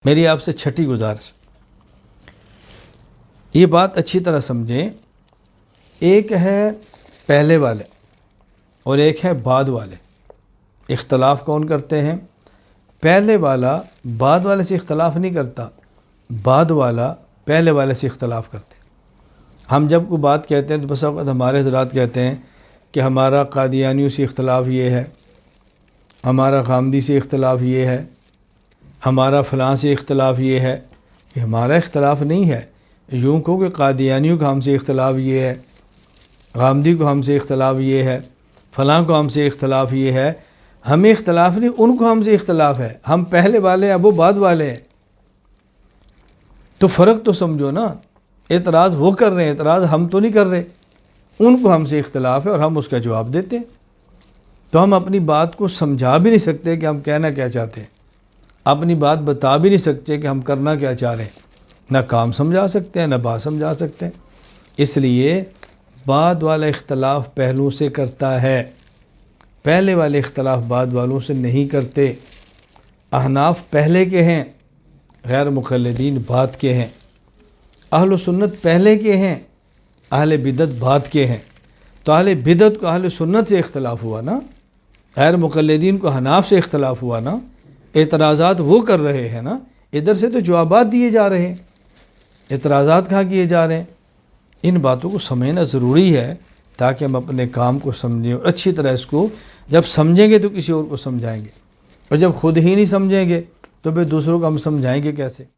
میری آپ سے چھٹی گزارش، یہ بات اچھی طرح سمجھیں۔ ایک ہے پہلے والے اور ایک ہے بعد والے۔ اختلاف کون کرتے ہیں؟ پہلے والا بعد والے سے اختلاف نہیں کرتا، بعد والا پہلے والے سے اختلاف کرتے ہیں۔ ہم جب کوئی بات کہتے ہیں تو بس اوقات ہمارے حضرات کہتے ہیں کہ ہمارا قادیانیوں سے اختلاف یہ ہے، ہمارا غامدی سے اختلاف یہ ہے، ہمارا فلاں سے اختلاف یہ ہے۔ یہ ہمارا اختلاف نہیں ہے، یوں کہو کہ قادیانیوں کا ہم سے اختلاف یہ ہے، غامدی کو ہم سے اختلاف یہ ہے، فلاں کو ہم سے اختلاف یہ ہے۔ ہمیں اختلاف نہیں، ان کو ہم سے اختلاف ہے۔ ہم پہلے والے ہیں، وہ بعد والے ہیں۔ تو فرق تو سمجھو نا۔ اعتراض وہ کر رہے ہیں، اعتراض ہم تو نہیں کر رہے۔ ان کو ہم سے اختلاف ہے اور ہم اس کا جواب دیتے ہیں۔ تو ہم اپنی بات کو سمجھا بھی نہیں سکتے کہ ہم کہنا کیا چاہتے ہیں، اپنی بات بتا بھی نہیں سکتے کہ ہم کرنا کیا چاہ رہے ہیں۔ نہ کام سمجھا سکتے ہیں، نہ بات سمجھا سکتے ہیں۔ اس لیے بعد والا اختلاف پہلوں سے کرتا ہے، پہلے والے اختلاف بعد والوں سے نہیں کرتے۔ احناف پہلے کے ہیں، غیر مقلدین بعد کے ہیں۔ اہل سنت پہلے کے ہیں، اہل بدعت بعد کے ہیں۔ تو اہل بدعت کو اہل سنت سے اختلاف ہوا نا، غیر مقلدین کو احناف سے اختلاف ہوا نا۔ اعتراضات وہ کر رہے ہیں نا، ادھر سے تو جوابات دیے جا رہے ہیں، اعتراضات کہاں کیے جا رہے ہیں۔ ان باتوں کو سمجھنا ضروری ہے تاکہ ہم اپنے کام کو سمجھیں اور اچھی طرح اس کو جب سمجھیں گے تو کسی اور کو سمجھائیں گے، اور جب خود ہی نہیں سمجھیں گے تو پھر دوسروں کو ہم سمجھائیں گے کیسے۔